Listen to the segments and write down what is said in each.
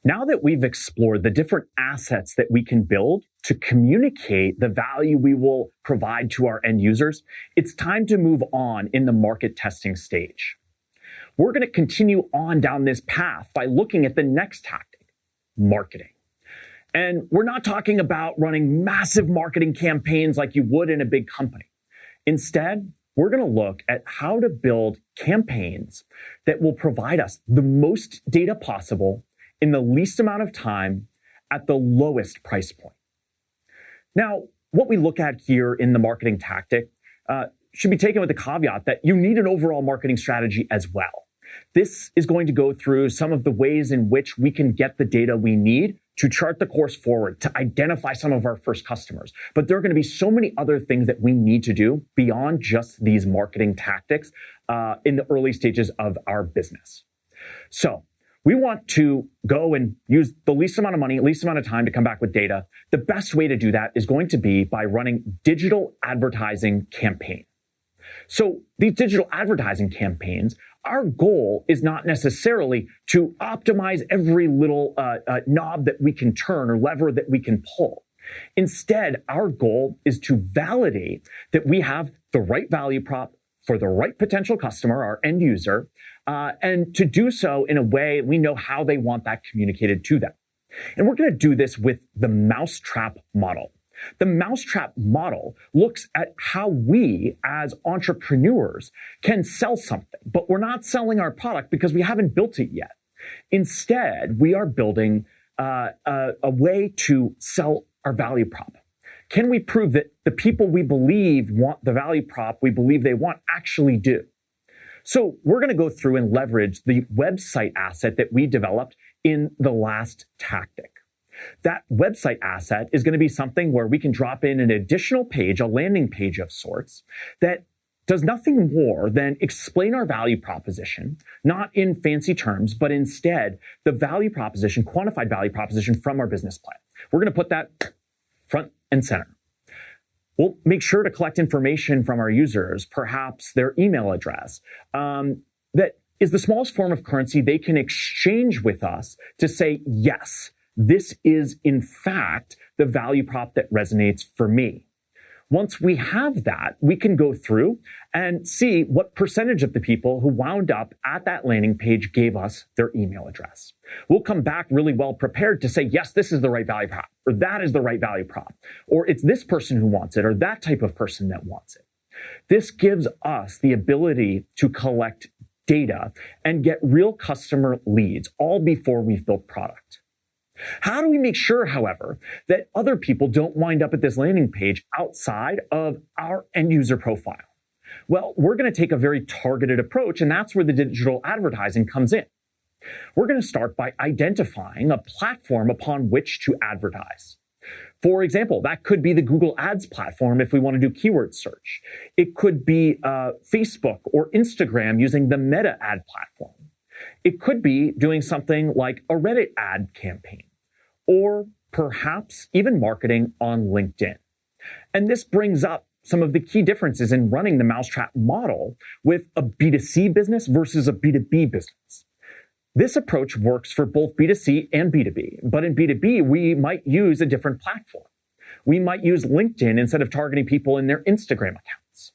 Now that we've explored the different assets that we can build to communicate the value we will provide to our end users, it's time to move on in the market testing stage. We're going to continue on down this path by looking at the next tactic, marketing. And we're not talking about running massive marketing campaigns like you would in a big company. Instead, we're going to look at how to build campaigns that will provide us the most data possible in the least amount of time at the lowest price point. Now, what we look at here in the marketing tactic should be taken with the caveat that you need an overall marketing strategy as well. This is going to go through some of the ways in which we can get the data we need to chart the course forward, to identify some of our first customers. But there are going to be so many other things that we need to do beyond just these marketing tactics in the early stages of our business. So we want to go and use the least amount of money, least amount of time to come back with data. The best way to do that is going to be by running digital advertising campaigns. So these digital advertising campaigns, our goal is not necessarily to optimize every little knob that we can turn or lever that we can pull. Instead, our goal is to validate that we have the right value prop for the right potential customer, our end user, and to do so in a way we know how they want that communicated to them. And we're going to do this with the mousetrap model. The mousetrap model looks at how we, as entrepreneurs, can sell something, but we're not selling our product because we haven't built it yet. Instead, we are building a way to sell our value prop. Can we prove that the people we believe want the value prop we believe they want actually do? So we're going to go through and leverage the website asset that we developed in the last tactic. That website asset is going to be something where we can drop in an additional page, a landing page of sorts, that does nothing more than explain our value proposition, not in fancy terms, but instead the value proposition, quantified value proposition from our business plan. We're going to put that front and center. We'll make sure to collect information from our users, perhaps their email address, that is the smallest form of currency they can exchange with us to say, yes, this is, in fact, the value prop that resonates for me. Once we have that, we can go through and see what percentage of the people who wound up at that landing page gave us their email address. We'll come back really well prepared to say, yes, this is the right value prop, or that is the right value prop, or it's this person who wants it, or that type of person that wants it. This gives us the ability to collect data and get real customer leads, all before we've built product. How do we make sure, however, that other people don't wind up at this landing page outside of our end user profile? Well, we're going to take a very targeted approach, and that's where the digital advertising comes in. We're going to start by identifying a platform upon which to advertise. For example, that could be the Google Ads platform if we want to do keyword search. It could be Facebook or Instagram using the Meta ad platform. It could be doing something like a Reddit ad campaign, or perhaps even marketing on LinkedIn. And this brings up some of the key differences in running the mousetrap model with a B2C business versus a B2B business. This approach works for both B2C and B2B, but in B2B, we might use a different platform. We might use LinkedIn instead of targeting people in their Instagram accounts.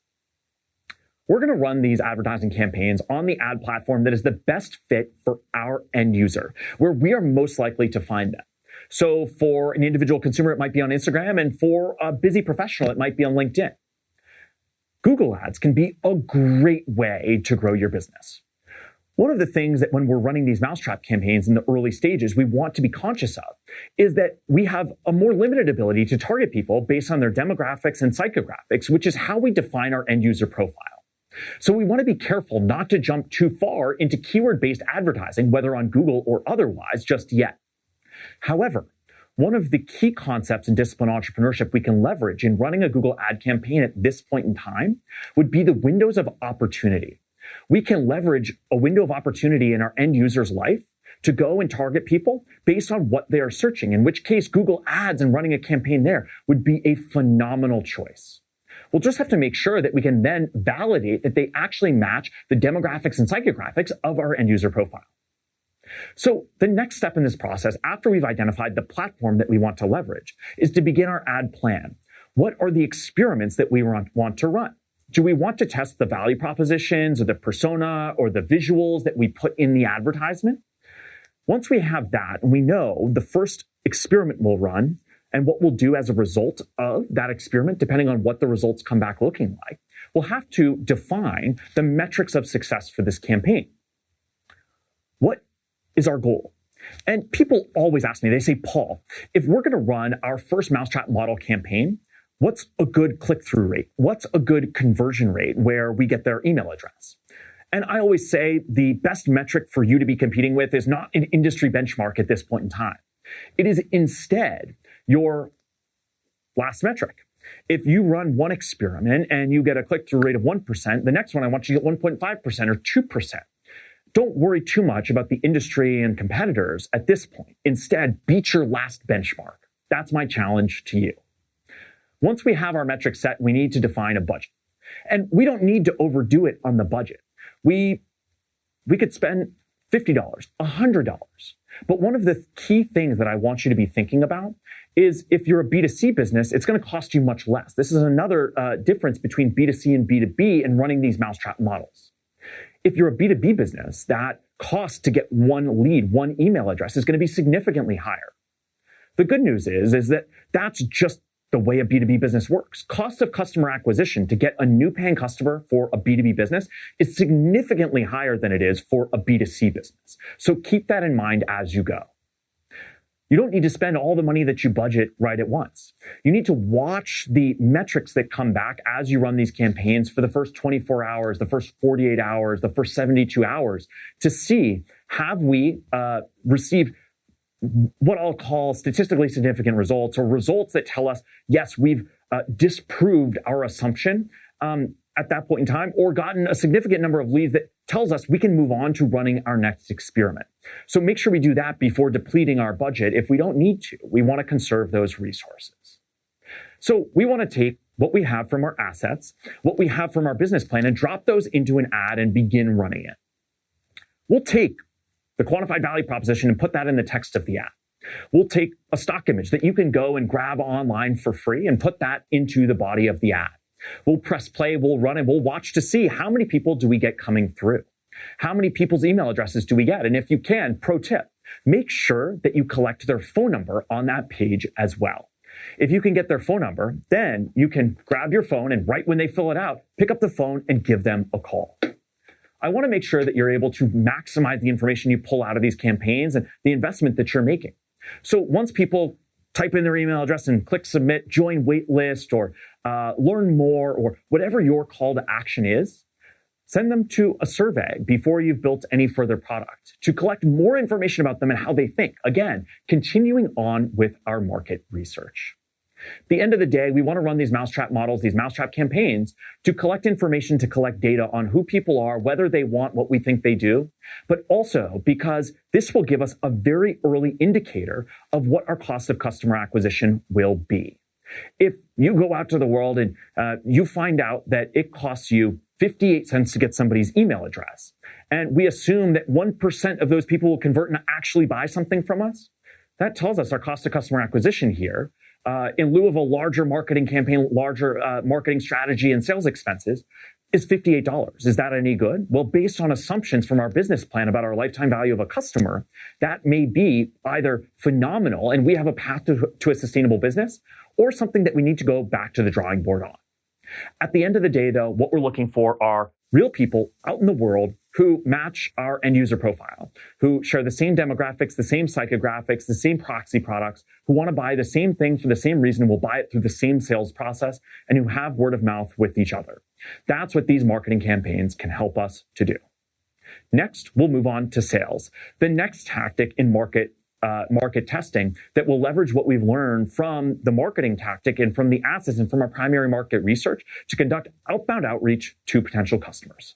We're going to run these advertising campaigns on the ad platform that is the best fit for our end user, where we are most likely to find them. So for an individual consumer, it might be on Instagram, and for a busy professional, it might be on LinkedIn. Google Ads can be a great way to grow your business. One of the things that when we're running these mousetrap campaigns in the early stages, we want to be conscious of is that we have a more limited ability to target people based on their demographics and psychographics, which is how we define our end user profile. So we want to be careful not to jump too far into keyword-based advertising, whether on Google or otherwise, just yet. However, one of the key concepts in discipline entrepreneurship we can leverage in running a Google ad campaign at this point in time would be the windows of opportunity. We can leverage a window of opportunity in our end user's life to go and target people based on what they are searching, in which case Google Ads and running a campaign there would be a phenomenal choice. We'll just have to make sure that we can then validate that they actually match the demographics and psychographics of our end user profile. So the next step in this process, after we've identified the platform that we want to leverage, is to begin our ad plan. What are the experiments that we want to run? Do we want to test the value propositions or the persona or the visuals that we put in the advertisement? Once we have that, and we know the first experiment we'll run and what we'll do as a result of that experiment, depending on what the results come back looking like, we'll have to define the metrics of success for this campaign. What is our goal? And people always ask me, they say, Paul, if we're going to run our first Mousetrap model campaign, what's a good click-through rate? What's a good conversion rate where we get their email address? And I always say the best metric for you to be competing with is not an industry benchmark at this point in time. It is instead your last metric. If you run one experiment and you get a click-through rate of 1%, the next one I want you to get 1.5% or 2%. Don't worry too much about the industry and competitors at this point. Instead, beat your last benchmark. That's my challenge to you. Once we have our metrics set, we need to define a budget. And we don't need to overdo it on the budget. We could spend $50, $100. But one of the key things that I want you to be thinking about is if you're a B2C business, it's going to cost you much less. This is another difference between B2C and B2B in running these Mousetrap models. If you're a B2B business, that cost to get one lead, one email address is going to be significantly higher. The good news is that that's just the way a B2B business works. Cost of customer acquisition to get a new paying customer for a B2B business is significantly higher than it is for a B2C business. So keep that in mind as you go. You don't need to spend all the money that you budget right at once. You need to watch the metrics that come back as you run these campaigns for the first 24 hours, the first 48 hours, the first 72 hours to see, have we received what I'll call statistically significant results, or results that tell us, yes, we've disproved our assumption at that point in time, or gotten a significant number of leads that tells us we can move on to running our next experiment. So make sure we do that before depleting our budget if we don't need to. We want to conserve those resources. So we want to take what we have from our assets, what we have from our business plan, and drop those into an ad and begin running it. We'll take the quantified value proposition and put that in the text of the ad. We'll take a stock image that you can go and grab online for free and put that into the body of the ad. We'll press play, we'll run it, we'll watch to see how many people do we get coming through. How many people's email addresses do we get? And if you can, pro tip, make sure that you collect their phone number on that page as well. If you can get their phone number, then you can grab your phone and right when they fill it out, pick up the phone and give them a call. I want to make sure that you're able to maximize the information you pull out of these campaigns and the investment that you're making. So once people type in their email address and click submit, join waitlist, or learn more, or whatever your call to action is, send them to a survey before you've built any further product to collect more information about them and how they think. Again, continuing on with our market research. At the end of the day, we want to run these Mousetrap models, these Mousetrap campaigns to collect information, to collect data on who people are, whether they want what we think they do, but also because this will give us a very early indicator of what our cost of customer acquisition will be. If you go out to the world and you find out that it costs you 58 cents to get somebody's email address, and we assume that 1% of those people will convert and actually buy something from us, that tells us our cost of customer acquisition here, in lieu of a larger marketing campaign, larger marketing strategy and sales expenses, is $58. Is that any good? Well, based on assumptions from our business plan about our lifetime value of a customer, that may be either phenomenal and we have a path to a sustainable business, or something that we need to go back to the drawing board on. At the end of the day, though, what we're looking for are real people out in the world who match our end user profile, who share the same demographics, the same psychographics, the same proxy products, who want to buy the same thing for the same reason, will buy it through the same sales process, and who have word of mouth with each other. That's what these marketing campaigns can help us to do. Next, we'll move on to sales. The next tactic in market testing that will leverage what we've learned from the marketing tactic and from the assets and from our primary market research to conduct outbound outreach to potential customers.